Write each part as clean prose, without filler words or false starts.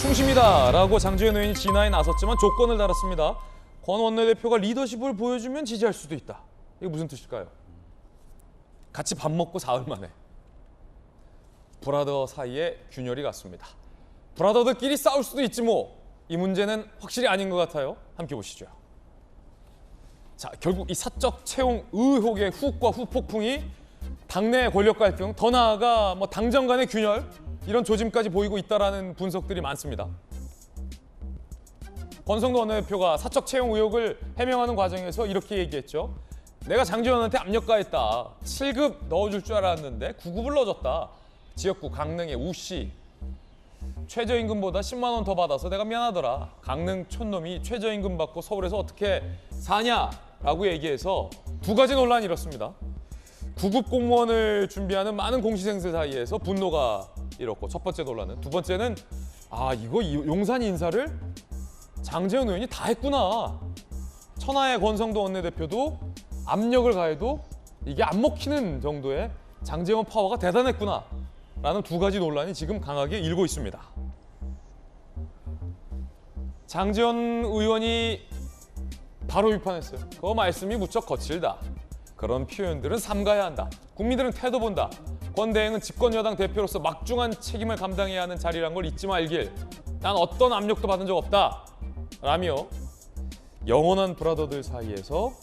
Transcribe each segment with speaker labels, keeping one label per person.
Speaker 1: 충심이다 라고 장지현 의원이 진화에 나섰지만 조건을 달았습니다. 권 원내대표가 리더십을 보여주면 지지할 수도 있다. 이게 무슨 뜻일까요? 같이 밥 먹고 사흘 만에 브라더 사이에 균열이 갔습니다. 브라더들끼리 싸울 수도 있지 뭐. 이 문제는 확실히 아닌 것 같아요. 함께 보시죠. 자, 결국 이 사적 채용 의혹의 후과 후폭풍이 당내 권력 갈등, 더 나아가 뭐 당정 간의 균열, 이런 조짐까지 보이고 있다라는 분석들이 많습니다. 권성도 원내대표가 사적 채용 의혹을 해명하는 과정에서 이렇게 얘기했죠. 내가 장지원한테 압력 가했다. 7급 넣어줄 줄 알았는데 9급을 넣어줬다. 지역구 강릉의 우씨. 최저임금보다 10만 원 더 받아서 내가 미안하더라. 강릉 촌놈이 최저임금 받고 서울에서 어떻게 사냐라고 얘기해서 두 가지 논란이 일었습니다. 9급 공무원을 준비하는 많은 공시생들 사이에서 분노가 일었고, 첫 번째 논란은. 두 번째는 이거 용산 인사를 장제원 의원이 다 했구나. 천하의 권성도 원내대표도 압력을 가해도 이게 안 먹히는 정도의 장제원 파워가 대단했구나 라는 두 가지 논란이 지금 강하게 일고 있습니다. 장제원 의원이 바로 비판했어요. 그 말씀이 무척 거칠다. 그런 표현들은 삼가야 한다. 국민들은 태도 본다. 권 대행은 집권여당 대표로서 막중한 책임을 감당해야 하는 자리란 걸 잊지 말길. 난 어떤 압력도 받은 적 없다. 라며 영원한 브라더들 사이에서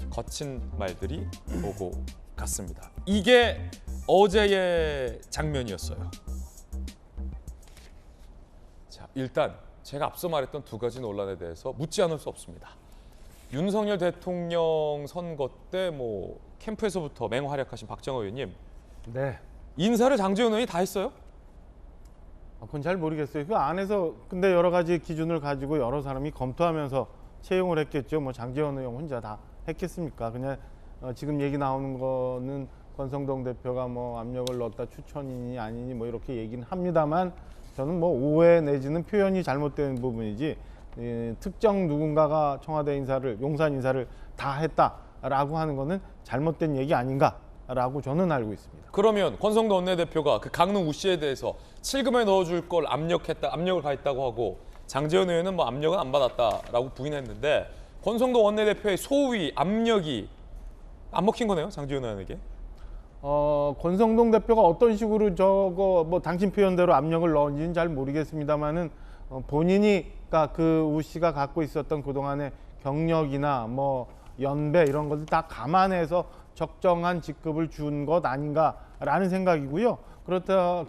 Speaker 1: 거친 말들이 오고 갔습니다. 이게 어제의 장면이었어요. 자, 일단 제가 앞서 말했던 두 가지 논란에 대해서 묻지 않을 수 없습니다. 윤석열 대통령 선거 때 캠프에서부터 맹활약하신 박정호 의원님,
Speaker 2: 네.
Speaker 1: 인사를 장제원 의원이 다 했어요?
Speaker 2: 그건 잘 모르겠어요. 그 안에서 근데 여러 가지 기준을 가지고 여러 사람이 검토하면서 채용을 했겠죠. 장제원 의원 혼자 다 했겠습니까? 그냥 지금 얘기 나오는 거는 권성동 대표가 압력을 넣었다 추천이니 아니니 이렇게 얘기는 합니다만, 저는 오해 내지는 표현이 잘못된 부분이지 특정 누군가가 청와대 인사를, 용산 인사를 다 했다라고 하는 거는 잘못된 얘기 아닌가라고 저는 알고 있습니다.
Speaker 1: 그러면 권성도 원내대표가 그 강릉 우씨에 대해서 7금에 넣어줄 걸 압력을 가했다고 하고, 장제원 의원은 압력은 안 받았다라고 부인했는데, 권성도 원내대표의 소위 압력이 안 먹힌 거네요, 장제원 의원에게.
Speaker 2: 권성동 대표가 어떤 식으로 당신 표현대로 압력을 넣은지는 잘 모르겠습니다만은 본인이 그 우 씨가 갖고 있었던 그동안의 경력이나 연배 이런 것을 다 감안해서 적정한 직급을 준 것 아닌가라는 생각이고요.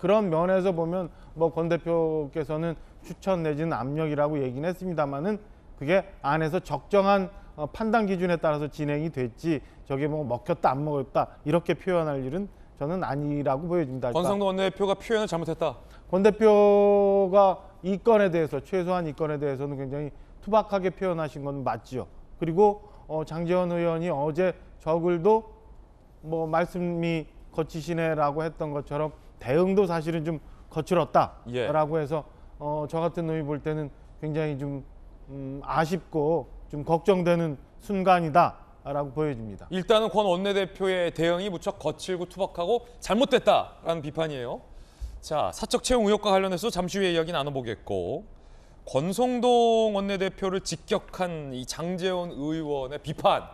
Speaker 2: 그런 면에서 보면 권 대표께서는 추천 내지는 압력이라고 얘기는 했습니다만은 그게 안에서 적정한 판단 기준에 따라서 진행이 됐지, 저게 먹혔다 안 먹혔다 이렇게 표현할 일은 저는 아니라고 보여집니다.
Speaker 1: 권성도 원내대표가 표현을 잘못했다.
Speaker 2: 권 대표가 이 건에 대해서, 최소한 이 건에 대해서는 굉장히 투박하게 표현하신 건 맞지요. 그리고 장제원 의원이 어제 저글도 말씀이 거치시네라고 했던 것처럼 대응도 사실은 좀 거칠었다라고 해서 저 같은 놈이 볼 때는 굉장히 좀 아쉽고 좀 걱정되는 순간이다라고 보여집니다.
Speaker 1: 일단은 권 원내대표의 대응이 무척 거칠고 투박하고 잘못됐다라는 비판이에요. 자, 사적 채용 의혹과 관련해서 잠시 후에 이야기 나눠보겠고, 권성동 원내대표를 직격한 이 장제원 의원의 비판,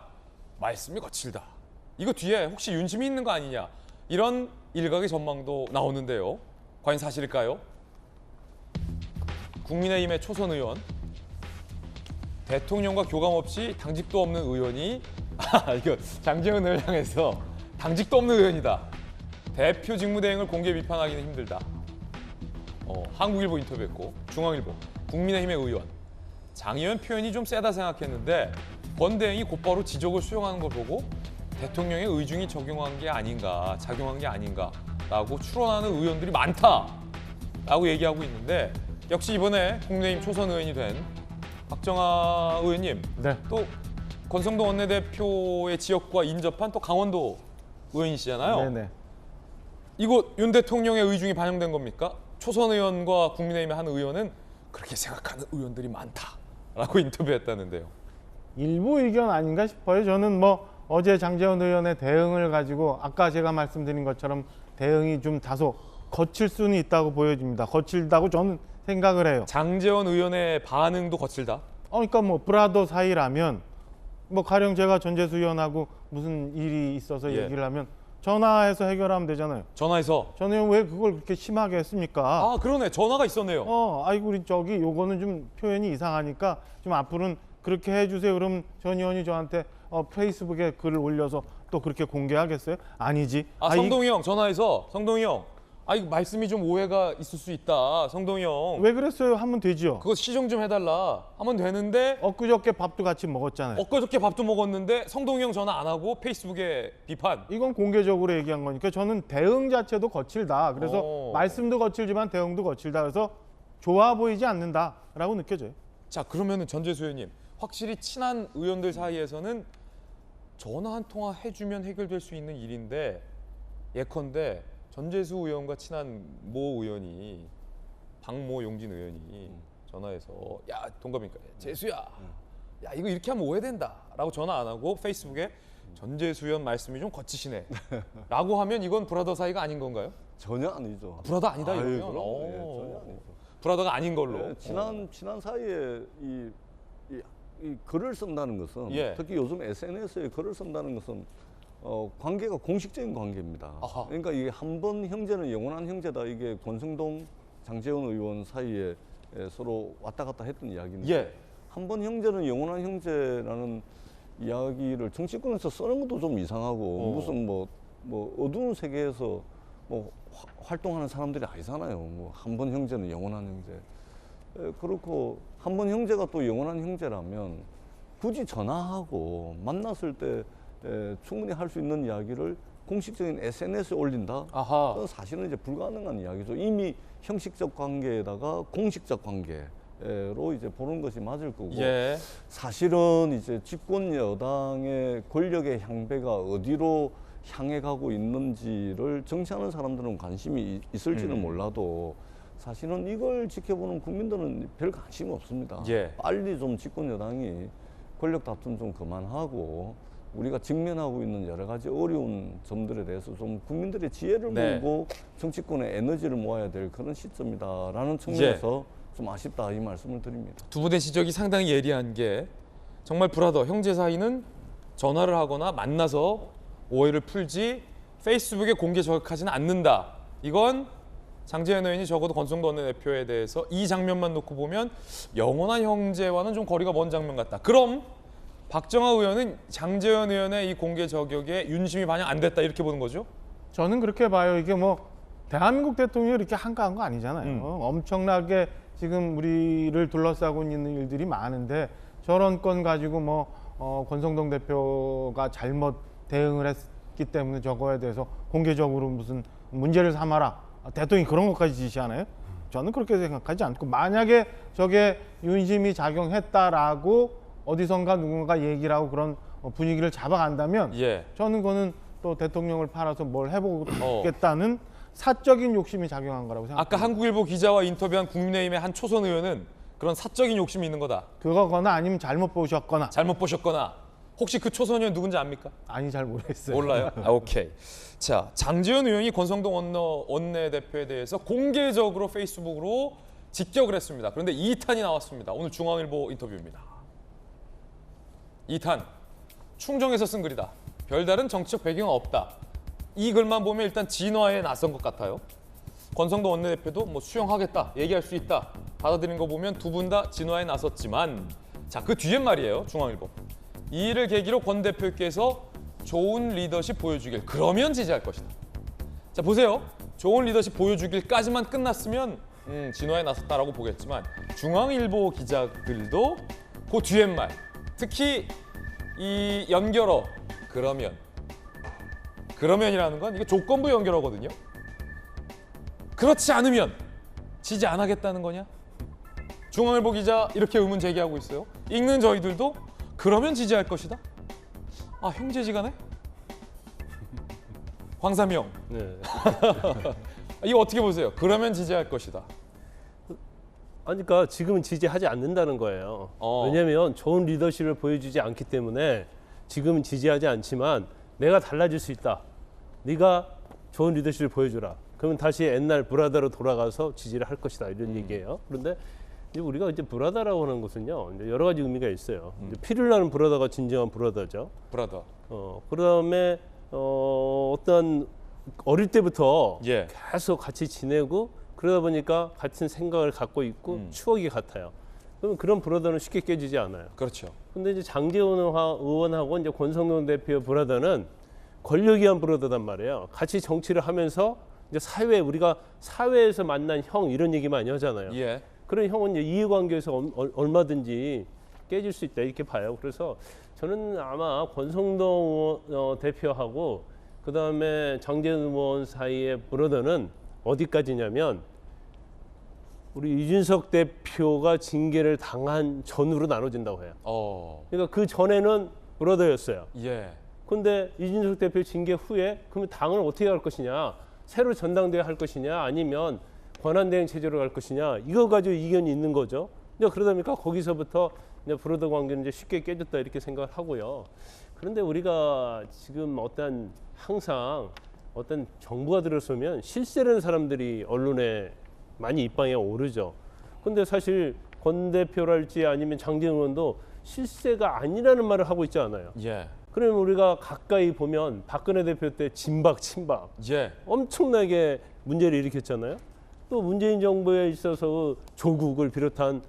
Speaker 1: 말씀이 거칠다. 이거 뒤에 혹시 윤심이 있는 거 아니냐, 이런 일각의 전망도 나오는데요. 과연 사실일까요? 국민의힘의 초선 의원, 대통령과 교감 없이 당직도 없는 의원이 이거 장제원 의원을 향해서 당직도 없는 의원이다. 대표 직무대행을 공개 비판하기는 힘들다. 한국일보 인터뷰했고, 중앙일보, 국민의힘의 의원. 장 의원 표현이 좀 세다 생각했는데 권 대행이 곧바로 지적을 수용하는 걸 보고 대통령의 의중이 작용한 게 아닌가라고 추론하는 의원들이 많다라고 얘기하고 있는데, 역시 이번에 국민의힘 초선 의원이 된 박정하 의원님,
Speaker 2: 네.
Speaker 1: 또 권성동 원내대표의 지역과 인접한 또 강원도 의원이시잖아요.
Speaker 2: 네네.
Speaker 1: 이거 윤 대통령의 의중이 반영된 겁니까? 초선 의원과 국민의힘의 한 의원은 그렇게 생각하는 의원들이 많다라고 인터뷰했다는데요.
Speaker 2: 일부 의견 아닌가 싶어요. 저는 어제 장제원 의원의 대응을 가지고 아까 제가 말씀드린 것처럼 대응이 좀 다소 거칠 수는 있다고 보여집니다. 거칠다고 저는 생각을 해요.
Speaker 1: 장제원 의원의 반응도 거칠다.
Speaker 2: 그러니까 뭐 브라더 사이라면 뭐 가령 제가 전재수 의원하고 무슨 일이 있어서
Speaker 1: 예.
Speaker 2: 얘기를 하면 전화해서 해결하면 되잖아요.
Speaker 1: 전화해서.
Speaker 2: 저는 왜 그걸 그렇게 심하게 했습니까?
Speaker 1: 아 그러네. 전화가 있었네요.
Speaker 2: 아이고 우리 저기 요거는 좀 표현이 이상하니까 좀 앞으로는 그렇게 해주세요. 그럼 전 의원이 저한테 페이스북에 글을 올려서 또 그렇게 공개하겠어요? 아니지.
Speaker 1: 성동이 형 전화해서 성동이 형. 이거 말씀이 좀 오해가 있을 수 있다. 성동이 형.
Speaker 2: 왜 그랬어요? 하면 되지요.
Speaker 1: 그거 시정 좀 해달라. 하면 되는데
Speaker 2: 엊그저께 밥도 같이 먹었잖아요.
Speaker 1: 엊그저께 밥도 먹었는데 성동이 형 전화 안 하고 페이스북에 비판.
Speaker 2: 이건 공개적으로 얘기한 거니까 저는 대응 자체도 거칠다. 그래서 말씀도 거칠지만 대응도 거칠다. 그래서 좋아 보이지 않는다라고 느껴져요.
Speaker 1: 자 그러면은 전재수 의원님 확실히 친한 의원들 사이에서는 전화 한 통화 해주면 해결될 수 있는 일인데 예컨대 전재수 의원과 친한 모 의원이 박모 용진 의원이 전화해서 야 동갑이니까 재수야 야 이거 이렇게 하면 오해된다라고 전화 안 하고 페이스북에 전재수 의원 말씀이 좀 거치시네 라고 하면 이건 브라더 사이가 아닌 건가요?
Speaker 3: 전혀 아니죠.
Speaker 1: 브라더 아니다
Speaker 3: 아유,
Speaker 1: 이러면
Speaker 3: 그럼, 전혀 아니죠.
Speaker 1: 브라더가 아닌 걸로.
Speaker 3: 예, 친한 사이에 이 글을 쓴다는 것은
Speaker 1: 예.
Speaker 3: 특히 요즘 SNS에 글을 쓴다는 것은 관계가 공식적인 관계입니다.
Speaker 1: 아하.
Speaker 3: 그러니까 이게 한 번 형제는 영원한 형제다. 이게 권성동, 장제원 의원 사이에 서로 왔다 갔다 했던 이야기인데
Speaker 1: 예.
Speaker 3: 한 번 형제는 영원한 형제라는 이야기를 정치권에서 쓰는 것도 좀 이상하고 무슨 뭐 어두운 세계에서 뭐 활동하는 사람들이 아니잖아요. 뭐 한 번 형제는 영원한 형제. 그렇고 한 번 형제가 또 영원한 형제라면 굳이 전화하고 만났을 때 충분히 할 수 있는 이야기를 공식적인 SNS에 올린다?
Speaker 1: 아하.
Speaker 3: 그건 사실은 이제 불가능한 이야기죠. 이미 형식적 관계에다가 공식적 관계로 이제 보는 것이 맞을 거고.
Speaker 1: 예.
Speaker 3: 사실은 이제 집권 여당의 권력의 향배가 어디로 향해 가고 있는지를 정치하는 사람들은 관심이 있을지는 몰라도 사실은 이걸 지켜보는 국민들은 별 관심 없습니다.
Speaker 1: 예.
Speaker 3: 빨리 좀 집권 여당이 권력 다툼 좀 그만하고 우리가 직면하고 있는 여러 가지 어려운 점들에 대해서 좀 국민들의 지혜를
Speaker 1: 네.
Speaker 3: 모으고 정치권의 에너지를 모아야 될 그런 시점이다라는 측면에서 좀 아쉽다 이 말씀을 드립니다.
Speaker 1: 두 분의 지적이 상당히 예리한 게 정말 브라더 형제 사이는 전화를 하거나 만나서 오해를 풀지 페이스북에 공개 저격하지는 않는다. 이건 장제원 의원이 적어도 권성도 원내대표에 대해서 이 장면만 놓고 보면 영원한 형제와는 좀 거리가 먼 장면 같다. 그럼 박정하 의원은 장제원 의원의 이 공개 저격에 윤심이 반영 안 됐다 이렇게 보는 거죠?
Speaker 2: 저는 그렇게 봐요. 이게 뭐 대한민국 대통령이 이렇게 한가한 거 아니잖아요. 엄청나게 지금 우리를 둘러싸고 있는 일들이 많은데 저런 건 가지고 뭐 권성동 대표가 잘못 대응을 했기 때문에 저거에 대해서 공개적으로 무슨 문제를 삼아라. 대통령이 그런 것까지 지시하나요? 저는 그렇게 생각하지 않고 만약에 저게 윤심이 작용했다라고 어디선가 누군가 얘기를 하고 그런 분위기를 잡아간다면
Speaker 1: 예.
Speaker 2: 저는 그거는 또 대통령을 팔아서 뭘 해보겠다는 사적인 욕심이 작용한 거라고 생각합니다.
Speaker 1: 아까 한국일보 기자와 인터뷰한 국민의힘의 한 초선 의원은 그런 사적인 욕심이 있는 거다.
Speaker 2: 그거거나 아니면 잘못 보셨거나
Speaker 1: 잘못 보셨거나 혹시 그 초선 의원 누군지 압니까?
Speaker 2: 아니 잘 모르겠어요.
Speaker 1: 몰라요? 오케이. 자, 장제원 의원이 권성동 원내대표에 대해서 공개적으로 페이스북으로 직격을 했습니다. 그런데 2탄이 나왔습니다. 오늘 중앙일보 인터뷰입니다. 2탄, 충정에서 쓴 글이다. 별다른 정치적 배경은 없다. 이 글만 보면 일단 진화에 나선 것 같아요. 권성동 원내대표도 뭐 수용하겠다, 얘기할 수 있다. 받아들인 거 보면 두 분 다 진화에 나섰지만 자, 그 뒤엔 말이에요. 중앙일보. 이 일을 계기로 권 대표께서 좋은 리더십 보여주길 그러면 지지할 것이다. 자 보세요. 좋은 리더십 보여주길까지만 끝났으면 진화에 나섰다라고 보겠지만 중앙일보 기자들도 그 뒤엔 말 특히 이 연결어 그러면이라는 건 이게 조건부 연결어거든요. 그렇지 않으면 지지 안 하겠다는 거냐? 중앙일보 기자 이렇게 의문 제기하고 있어요. 읽는 저희들도 그러면 지지할 것이다. 아 형제지간에? 황삼형.
Speaker 4: 네.
Speaker 1: 이거 어떻게 보세요? 그러면 지지할 것이다.
Speaker 4: 아니, 그러니까 지금은 지지하지 않는다는 거예요. 왜냐하면 좋은 리더십을 보여주지 않기 때문에 지금은 지지하지 않지만 내가 달라질 수 있다. 네가 좋은 리더십을 보여줘라. 그러면 다시 옛날 브라더로 돌아가서 지지를 할 것이다 이런 얘기예요. 그런데 이제 우리가 이제 브라더라고 하는 것은요, 이제 여러 가지 의미가 있어요. 이제 피를 나는 브라더가 진정한 브라더죠.
Speaker 1: 브라더.
Speaker 4: 그다음에 어떤 어릴 때부터
Speaker 1: 예.
Speaker 4: 계속 같이 지내고 그러다 보니까 같은 생각을 갖고 있고 추억이 같아요. 그러면 그런 브라더는 쉽게 깨지지 않아요.
Speaker 1: 그렇죠.
Speaker 4: 근데 이제 장제원 의원하고 이제 권성동 대표 브라더는 권력이 한 브라더단 말이에요. 같이 정치를 하면서 이제 우리가 사회에서 만난 형 이런 얘기 많이 하잖아요.
Speaker 1: 예.
Speaker 4: 그런 형은 이제 이해관계에서 얼마든지 깨질 수 있다 이렇게 봐요. 그래서 저는 아마 권성동 대표하고 그 다음에 장제원 의원 사이의 브라더는 어디까지냐면 우리 이준석 대표가 징계를 당한 전후로 나눠진다고 해요. 그러니까 그 전에는 브라더였어요.
Speaker 1: 예.
Speaker 4: 근데 이준석 대표 징계 후에 그러면 당을 어떻게 할 것이냐? 새로 전당대회 할 것이냐? 아니면 권한대행 체제로 갈 것이냐? 이거 가지고 이견이 있는 거죠. 그러다 보니까 거기서부터 이제 브라더 관계는 이제 쉽게 깨졌다 이렇게 생각을 하고요. 그런데 우리가 지금 항상 어떤 정부가 들어서면 실세라는 사람들이 언론에 많이 입방에 오르죠. 근데 사실 권 대표랄지 아니면 장제원 의원도 실세가 아니라는 말을 하고 있지 않아요.
Speaker 1: 예.
Speaker 4: 그러면 우리가 가까이 보면 박근혜 대표 때 진박, 친박
Speaker 1: 예.
Speaker 4: 엄청나게 문제를 일으켰잖아요. 또 문재인 정부에 있어서 조국을 비롯한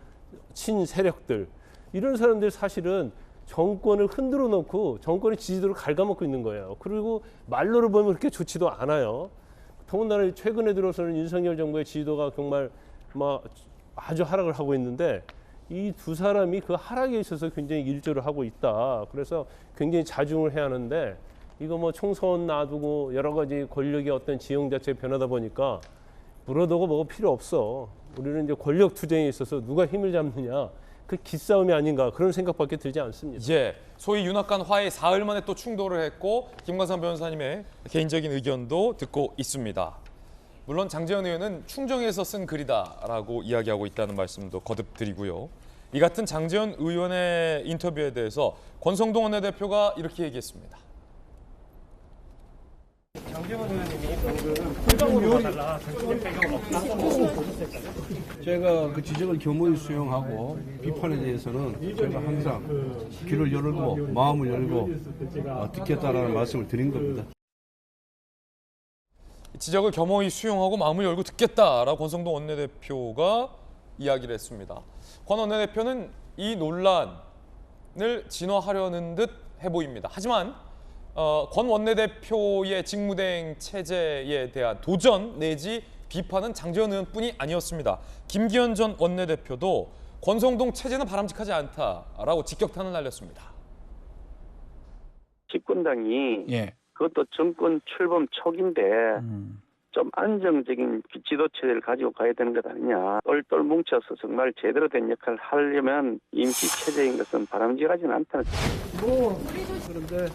Speaker 4: 친세력들 이런 사람들 사실은 정권을 흔들어 놓고 정권의 지지도를 갉아먹고 있는 거예요. 그리고 말로를 보면 그렇게 좋지도 않아요. 더군다나 최근에 들어서는 윤석열 정부의 지지도가 정말 아주 하락을 하고 있는데 이 두 사람이 그 하락에 있어서 굉장히 일조를 하고 있다. 그래서 굉장히 자중을 해야 하는데 이거 총선 놔두고 여러 가지 권력의 어떤 지형 자체가 변하다 보니까 브라더가 뭐가 필요 없어. 우리는 이제 권력 투쟁에 있어서 누가 힘을 잡느냐 그 기싸움이 아닌가 그런 생각밖에 들지 않습니다.
Speaker 1: 예. 소위 윤핵관 화해 사흘 만에 또 충돌을 했고 김관삼 변호사님의 개인적인 의견도 듣고 있습니다. 물론 장제원 의원은 충정에서 쓴 글이다라고 이야기하고 있다는 말씀도 거듭 드리고요. 이 같은 장제원 의원의 인터뷰에 대해서 권성동 원내대표가 이렇게 얘기했습니다.
Speaker 5: 제가 그 지적을 겸허히 수용하고 비판에 대해서는 제가 항상 귀를 열고 마음을 열고 듣겠다라는 말씀을 드린 겁니다.
Speaker 1: 지적을 겸허히 수용하고 마음을 열고 듣겠다라고 권성동 원내대표가 이야기를 했습니다. 권 원내대표는 이 논란을 진화하려는 듯 해보입니다. 하지만 권 원내대표의 직무대행 체제에 대한 도전 내지 비판은 장제원 의원뿐이 아니었습니다. 김기현 전 원내대표도 권성동 체제는 바람직하지 않다라고 직격탄을 날렸습니다.
Speaker 6: 집권당이
Speaker 7: 예.
Speaker 6: 그것도 정권 출범 초기인데 좀 안정적인 지도 체제를 가지고 가야 되는 것 아니냐. 똘똘 뭉쳐서 정말 제대로 된 역할을 하려면 임시 체제인 것은 바람직하지는 않다는.
Speaker 5: 그런데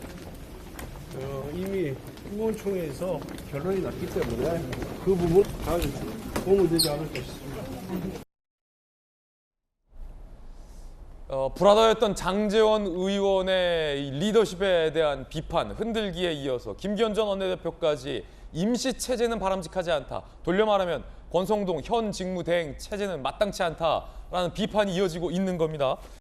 Speaker 5: 이미 의원총회에서 결론이 났기 때문에 그 부분 다 도움이 되지 않을까 싶습니다.
Speaker 1: 브라더였던 장제원 의원의 리더십에 대한 비판, 흔들기에 이어서 김기현 전 원내대표까지 임시 체제는 바람직하지 않다. 돌려 말하면 권성동 현 직무대행 체제는 마땅치 않다라는 비판이 이어지고 있는 겁니다.